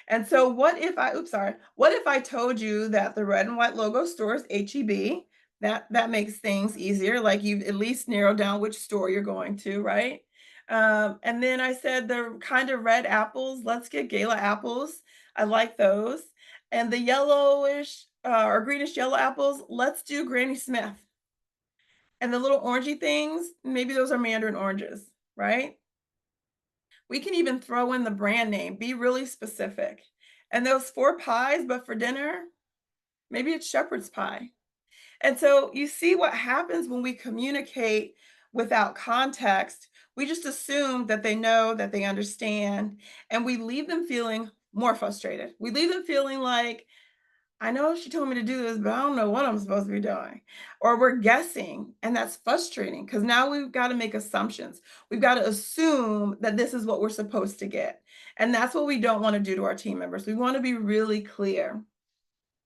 And so what if I told you that the red and white logo store is HEB? That makes things easier, like you've at least narrowed down which store you're going to, right? And then I said the kind of red apples, let's get gala apples. I like those. And the yellowish or greenish yellow apples, let's do Granny Smith. And the little orangey things, maybe those are mandarin oranges, right? We can even throw in the brand name, be really specific. And those 4 pies, but for dinner, maybe it's shepherd's pie. And so you see what happens when we communicate without context. We just assume that they know, that they understand, and we leave them feeling more frustrated. We leave them feeling like, I know she told me to do this, but I don't know what I'm supposed to be doing. Or we're guessing, and that's frustrating because now we've got to make assumptions. We've got to assume that this is what we're supposed to get. And that's what we don't want to do to our team members. We want to be really clear.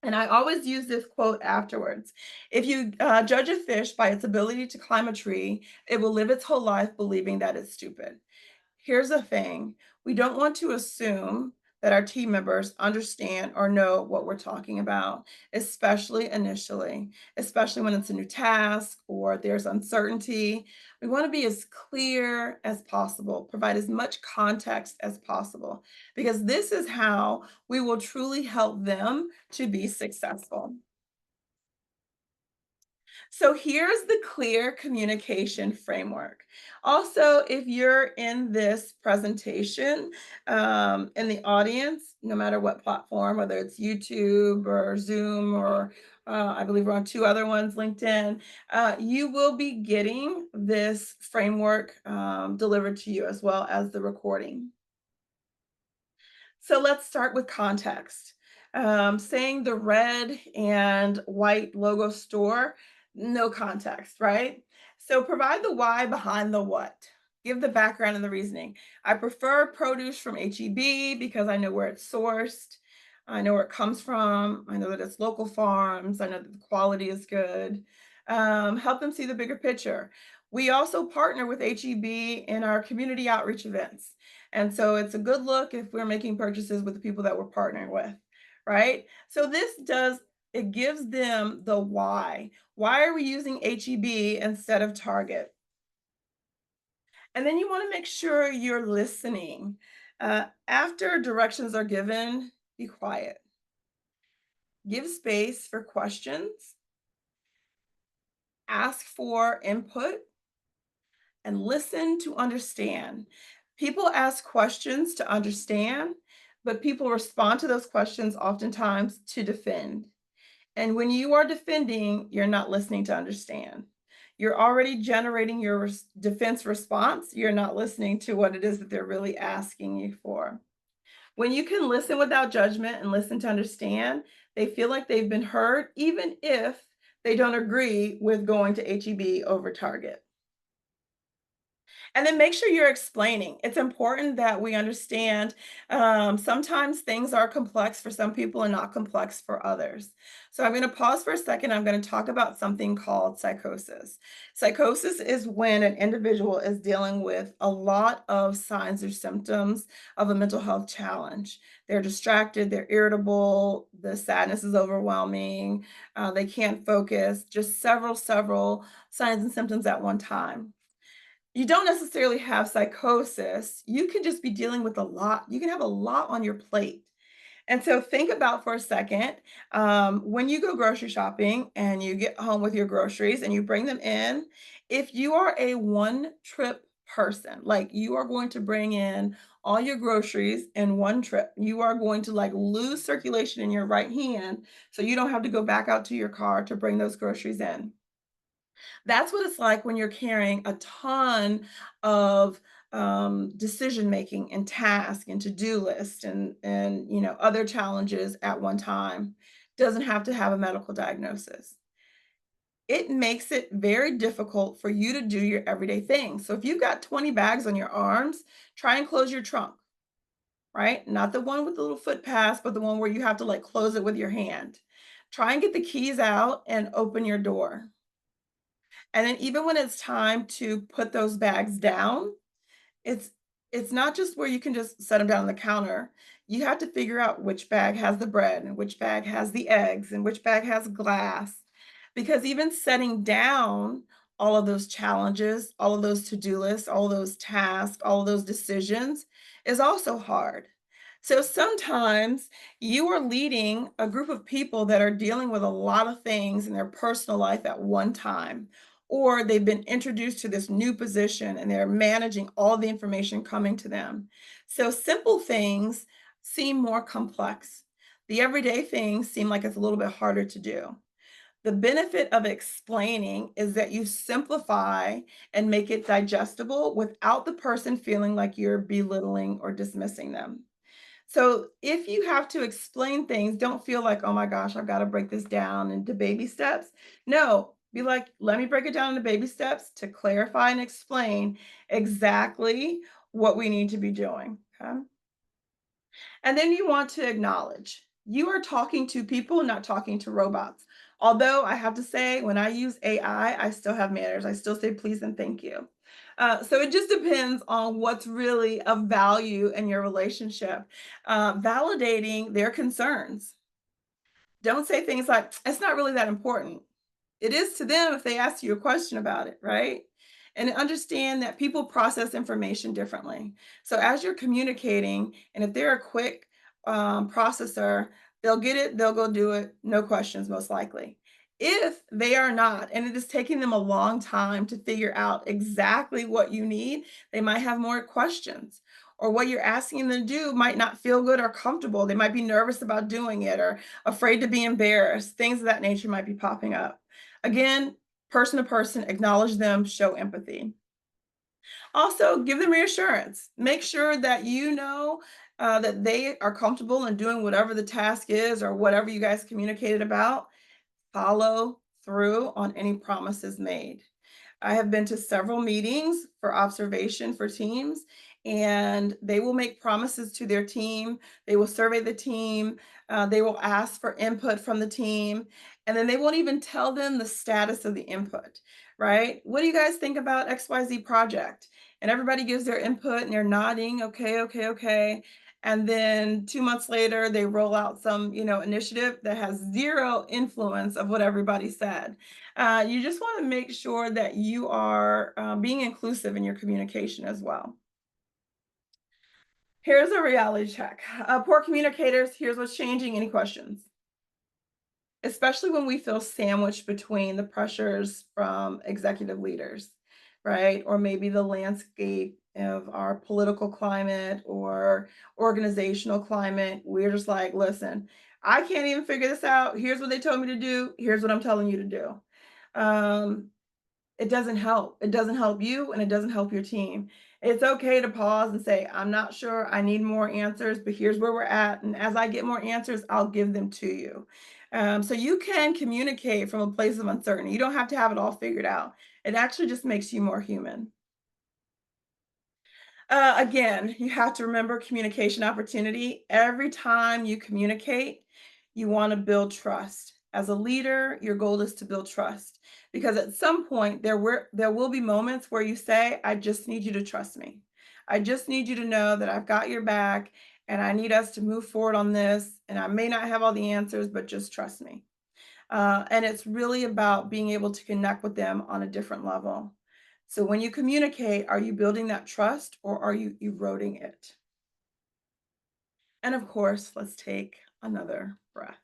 And I always use this quote afterwards. If you judge a fish by its ability to climb a tree, it will live its whole life believing that it's stupid. Here's the thing, we don't want to assume that our team members understand or know what we're talking about, especially initially, especially when it's a new task or there's uncertainty. We want to be as clear as possible, provide as much context as possible, because this is how we will truly help them to be successful. So here's the clear communication framework. Also, if you're in this presentation, in the audience, no matter what platform, whether it's YouTube or Zoom or I believe we're on 2 other ones, LinkedIn, you will be getting this framework delivered to you as well as the recording. So let's start with context. Saying the red and white logo store, no context, right? So provide the why behind the what. Give the background and the reasoning. I prefer produce from HEB because I know where it's sourced. I know where it comes from. I know that it's local farms. I know that the quality is good. Help them see the bigger picture. We also partner with HEB in our community outreach events. And so it's a good look if we're making purchases with the people that we're partnering with, right? So it gives them the why. Why are we using HEB instead of Target? And then you want to make sure you're listening. After directions are given, be quiet. Give space for questions, ask for input, and listen to understand. People ask questions to understand, but people respond to those questions oftentimes to defend. And when you are defending, you're not listening to understand. You're already generating your defense response. You're not listening to what it is that they're really asking you for. When you can listen without judgment and listen to understand, they feel like they've been heard, even if they don't agree with going to HEB over Target. And then make sure you're explaining. It's important that we understand, sometimes things are complex for some people and not complex for others. So I'm going to pause for a second. I'm going to talk about something called psychosis. Psychosis is when an individual is dealing with a lot of signs or symptoms of a mental health challenge. They're distracted, they're irritable, the sadness is overwhelming, they can't focus, just several signs and symptoms at one time. You don't necessarily have psychosis. You can just be dealing with a lot. You can have a lot on your plate. And so think about for a second, when you go grocery shopping and you get home with your groceries and you bring them in, if you are a one trip person, like you are going to bring in all your groceries in one trip, you are going to like lose circulation in your right hand. So you don't have to go back out to your car to bring those groceries in. That's what it's like when you're carrying a ton of decision making and task and to-do list and other challenges at one time. Doesn't have to have a medical diagnosis. It makes it very difficult for you to do your everyday things. So if you've got 20 bags on your arms, try and close your trunk, right? Not the one with the little foot pass, but the one where you have to like close it with your hand. Try and get the keys out and open your door. And then even when it's time to put those bags down, it's it's not just where you can just set them down on the counter. You have to figure out which bag has the bread and which bag has the eggs and which bag has glass. Because even setting down all of those challenges, all of those to-do lists, all those tasks, all of those decisions is also hard. So sometimes you are leading a group of people that are dealing with a lot of things in their personal life at one time, or they've been introduced to this new position and they're managing all the information coming to them. So simple things seem more complex. The everyday things seem like it's a little bit harder to do. The benefit of explaining is that you simplify and make it digestible without the person feeling like you're belittling or dismissing them. So if you have to explain things, don't feel like, oh my gosh, I've got to break this down into baby steps. No, be like, let me break it down into baby steps to clarify and explain exactly what we need to be doing. Okay. And then you want to acknowledge you are talking to people, not talking to robots. Although I have to say, when I use AI, I still have manners. I still say please and thank you. So it just depends on what's really of value in your relationship. Validating their concerns. Don't say things like, it's not really that important. It is to them if they ask you a question about it, right? And understand that people process information differently. So as you're communicating, and if they're a quick processor, they'll get it, they'll go do it, no questions, most likely. If they are not, and it is taking them a long time to figure out exactly what you need, they might have more questions. Or what you're asking them to do might not feel good or comfortable. They might be nervous about doing it or afraid to be embarrassed. Things of that nature might be popping up. Again, person to person, acknowledge them, show empathy. Also, give them reassurance. Make sure that you know that they are comfortable in doing whatever the task is or whatever you guys communicated about. Follow through on any promises made. I have been to several meetings for observation for teams, and they will make promises to their team. They will survey the team. They will ask for input from the team, and then they won't even tell them the status of the input, right? What do you guys think about XYZ project? And everybody gives their input and they're nodding, okay, okay, okay. And then 2 months later, they roll out some, initiative that has zero influence of what everybody said. You just want to make sure that you are being inclusive in your communication as well. Here's a reality check. Poor communicators, here's what's changing. Any questions? Especially when we feel sandwiched between the pressures from executive leaders, right? Or maybe the landscape of our political climate or organizational climate. We're just like, listen, I can't even figure this out. Here's what they told me to do. Here's what I'm telling you to do. Um, it doesn't help. It doesn't help you and it doesn't help your team. It's okay to pause and say, I'm not sure. I need more answers, but here's where we're at. And as I get more answers, I'll give them to you. So you can communicate from a place of uncertainty. You don't have to have it all figured out. It actually just makes you more human. Again, you have to remember communication opportunity. Every time you communicate, you want to build trust. As a leader, your goal is to build trust because at some point there will be moments where you say, "I just need you to trust me. I just need you to know that I've got your back and I need us to move forward on this. And I may not have all the answers, but just trust me." And it's really about being able to connect with them on a different level. So when you communicate, are you building that trust or are you eroding it? And of course, let's take another breath.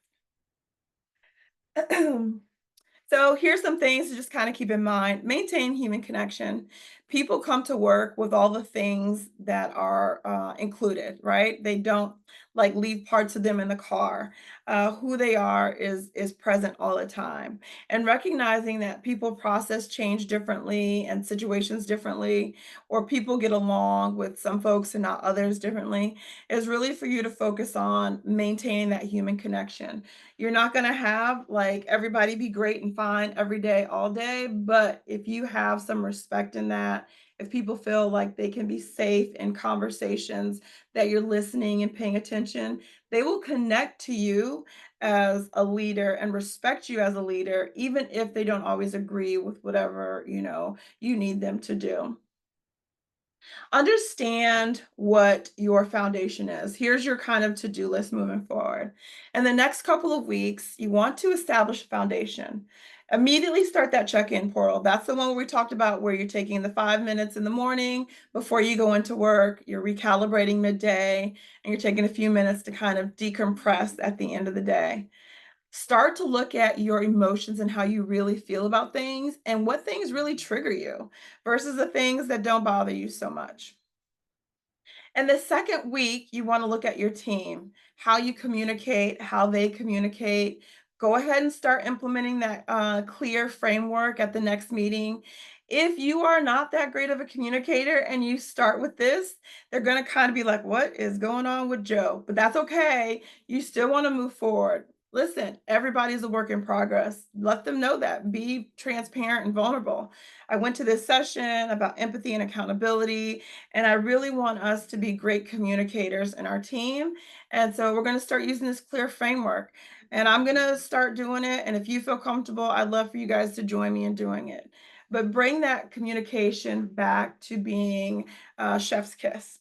So here's some things to just kind of keep in mind. Maintain human connection. People come to work with all the things that are included, right? They don't like leave parts of them in the car. Who they are is present all the time, and recognizing that people process change differently and situations differently, or people get along with some folks and not others differently, is really for you to focus on maintaining that human connection. You're not gonna have, like, everybody be great and fine every day, all day, but if you have some respect in that, if people feel like they can be safe in conversations, that you're listening and paying attention, they will connect to you as a leader and respect you as a leader, even if they don't always agree with whatever, you need them to do. Understand what your foundation is. Here's your kind of to-do list moving forward. In the next couple of weeks, you want to establish a foundation. Immediately start that check-in portal. That's the one we talked about where you're taking the 5 minutes in the morning before you go into work, you're recalibrating midday, and you're taking a few minutes to kind of decompress at the end of the day. Start to look at your emotions and how you really feel about things and what things really trigger you versus the things that don't bother you so much. And the second week, you want to look at your team, how you communicate, how they communicate. Go ahead and start implementing that clear framework at the next meeting. If you are not that great of a communicator and you start with this, they're going to kind of be like, "What is going on with Joe?" But that's okay. You still want to move forward. Listen, everybody's a work in progress. Let them know that. Be transparent and vulnerable. I went to this session about empathy and accountability, and I really want us to be great communicators in our team. And so we're going to start using this clear framework. And I'm going to start doing it. And if you feel comfortable, I'd love for you guys to join me in doing it. But bring that communication back to being chef's kiss.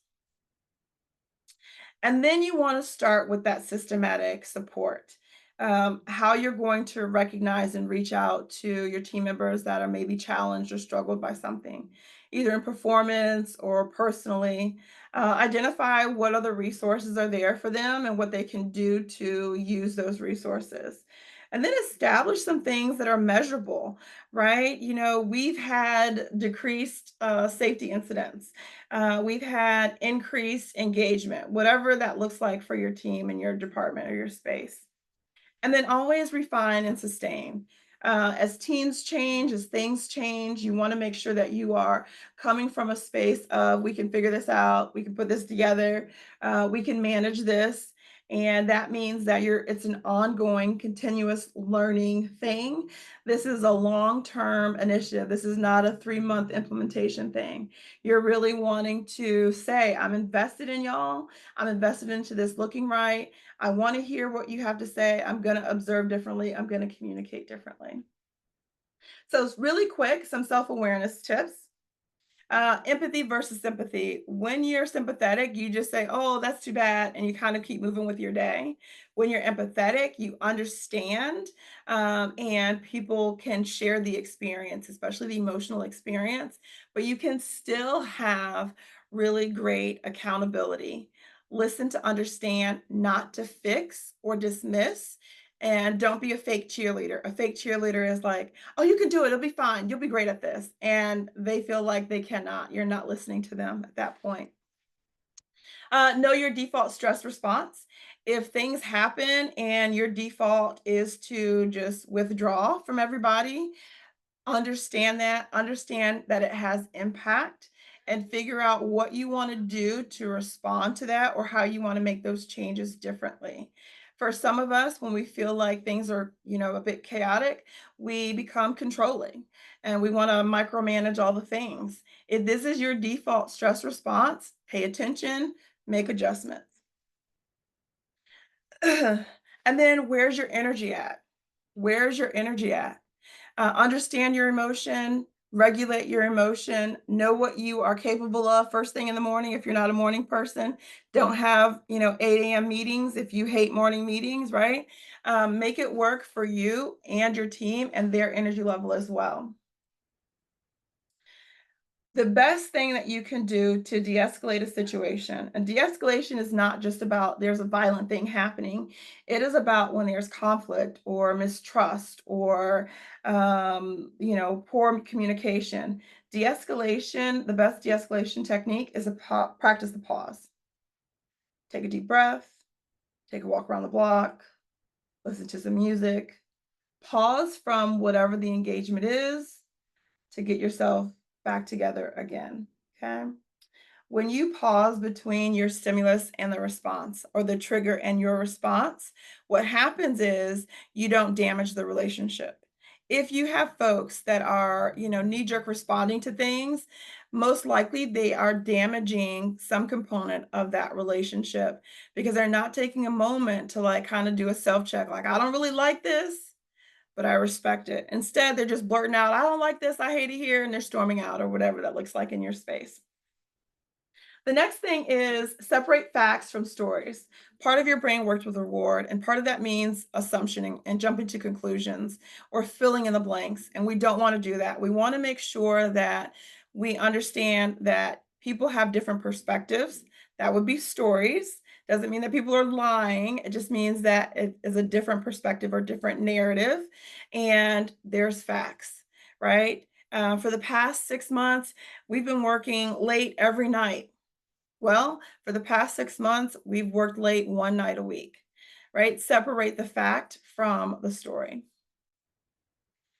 And then you want to start with that systematic support. How you're going to recognize and reach out to your team members that are maybe challenged or struggled by something, either in performance or personally. Identify what other resources are there for them and what they can do to use those resources. And then establish some things that are measurable, right? We've had decreased safety incidents. We've had increased engagement, whatever that looks like for your team and your department or your space. And then always refine and sustain. As teams change, as things change, you want to make sure that you are coming from a space of we can figure this out, we can put this together, we can manage this. And that means that it's an ongoing, continuous learning thing. This is a long-term initiative. This is not a 3-month implementation thing. You're really wanting to say, I'm invested in y'all. I'm invested into this looking right. I want to hear what you have to say. I'm going to observe differently. I'm going to communicate differently. So, it's really quick, some self awareness tips. Empathy versus sympathy. When you're sympathetic, you just say, "Oh, that's too bad," and you kind of keep moving with your day. When you're empathetic, you understand, and people can share the experience, especially the emotional experience, but you can still have really great accountability. Listen to understand, not to fix or dismiss. And don't be a fake cheerleader. A fake cheerleader is like, "Oh, you can do it. It'll be fine. You'll be great at this." And they feel like they cannot. You're not listening to them at that point. Know your default stress response. If things happen and your default is to just withdraw from everybody, understand that it has impact, and figure out what you want to do to respond to that or how you want to make those changes differently. For some of us, when we feel like things are, a bit chaotic, we become controlling and we want to micromanage all the things. If this is your default stress response, pay attention, make adjustments. And then where's your energy at? Where's your energy at? Understand your emotion, regulate your emotion, know what you are capable of first thing in the morning if you're not a morning person. Don't have, 8 a.m. meetings if you hate morning meetings, right? Make it work for you and your team and their energy level as well. The best thing that you can do to de-escalate a situation, and de-escalation is not just about there's a violent thing happening. It is about when there's conflict or mistrust or poor communication. De-escalation, the best de-escalation technique is practice the pause. Take a deep breath, take a walk around the block, listen to some music, pause from whatever the engagement is to get yourself back together again. Okay. When you pause between your stimulus and the response, or the trigger and your response, what happens is you don't damage the relationship. If you have folks that are, knee-jerk responding to things, most likely they are damaging some component of that relationship because they're not taking a moment to like kind of do a self-check, like, I don't really like this, but I respect it. Instead, they're just blurting out, I don't like this, I hate it here, and they're storming out or whatever that looks like in your space. The next thing is separate facts from stories. Part of your brain works with reward, and part of that means assumptioning and jumping to conclusions or filling in the blanks. And we don't want to do that. We want to make sure that we understand that people have different perspectives. That would be stories. Doesn't mean that people are lying. It just means that it is a different perspective or different narrative. And there's facts, right? For the past 6 months, we've been working late every night. Well, for the past 6 months, we've worked late one night a week, right? Separate the fact from the story.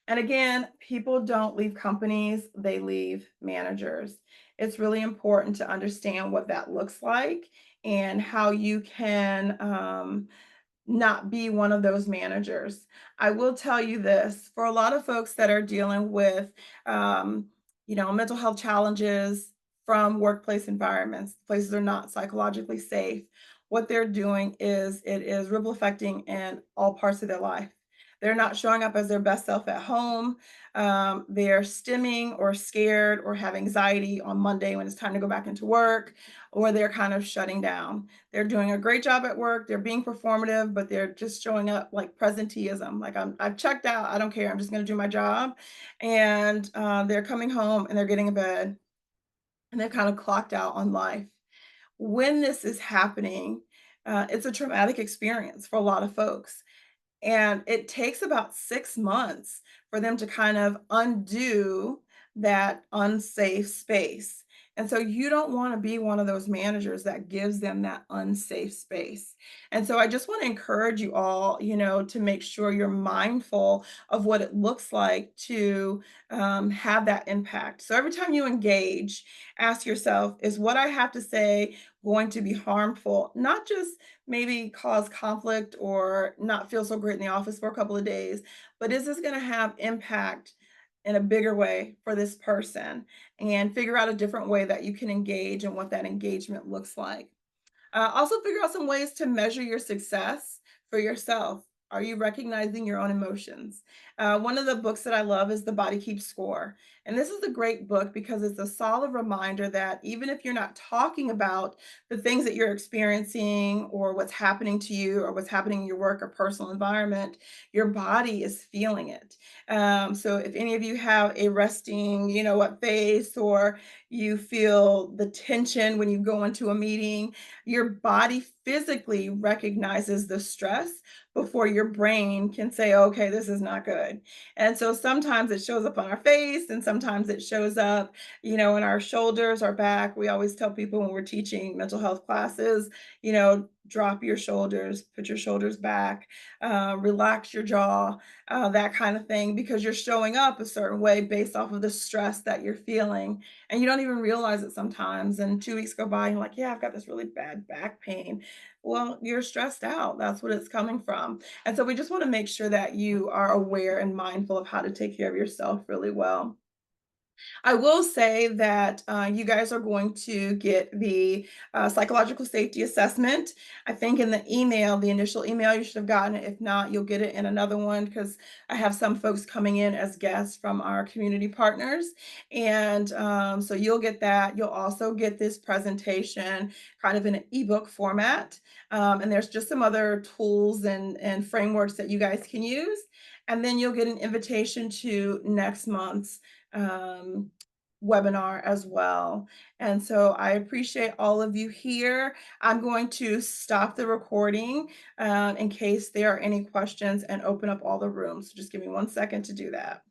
And again, people don't leave companies, they leave managers. It's really important to understand what that looks like and how you can not be one of those managers. I will tell you this, for a lot of folks that are dealing with, mental health challenges from workplace environments, places are not psychologically safe, what they're doing is it is ripple affecting in all parts of their life. They're not showing up as their best self at home. They're stimming or scared or have anxiety on Monday when it's time to go back into work, or they're kind of shutting down. They're doing a great job at work. They're being performative, but they're just showing up like presenteeism. Like I've checked out. I don't care. I'm just going to do my job. And they're coming home and they're getting a bed and they're kind of clocked out on life. When this is happening, it's a traumatic experience for a lot of folks. And it takes about 6 months for them to kind of undo that unsafe space. And so you don't wanna be one of those managers that gives them that unsafe space. And so I just wanna encourage you all, to make sure you're mindful of what it looks like to, have that impact. So every time you engage, ask yourself, "Is what I have to say going to be harmful?" Not just maybe cause conflict or not feel so great in the office for a couple of days, but is this going to have impact in a bigger way for this person? And figure out a different way that you can engage and what that engagement looks like. Also, figure out some ways to measure your success for yourself. Are you recognizing your own emotions? One of the books that I love is The Body Keeps Score. And this is a great book because it's a solid reminder that even if you're not talking about the things that you're experiencing or what's happening to you or what's happening in your work or personal environment, your body is feeling it. So if any of you have a resting, what face, or you feel the tension when you go into a meeting, your body physically recognizes the stress before your brain can say, okay, this is not good. And so sometimes it shows up on our face and sometimes it shows up, in our shoulders, our back. We always tell people when we're teaching mental health classes, drop your shoulders, put your shoulders back, relax your jaw, that kind of thing, because you're showing up a certain way based off of the stress that you're feeling. And you don't even realize it sometimes. And 2 weeks go by, and you're like, yeah, I've got this really bad back pain. Well, you're stressed out. That's what it's coming from. And so we just want to make sure that you are aware and mindful of how to take care of yourself really well. I will say that you guys are going to get the psychological safety assessment. I think in the email, the initial email, you should have gotten it. If not, you'll get it in another one because I have some folks coming in as guests from our community partners. And so you'll get that. You'll also get this presentation kind of in an ebook format. And there's just some other tools and frameworks that you guys can use. And then you'll get an invitation to next month's um, webinar as well. And so I appreciate all of you here. I'm going to stop the recording in case there are any questions and open up all the rooms. So just give me 1 second to do that.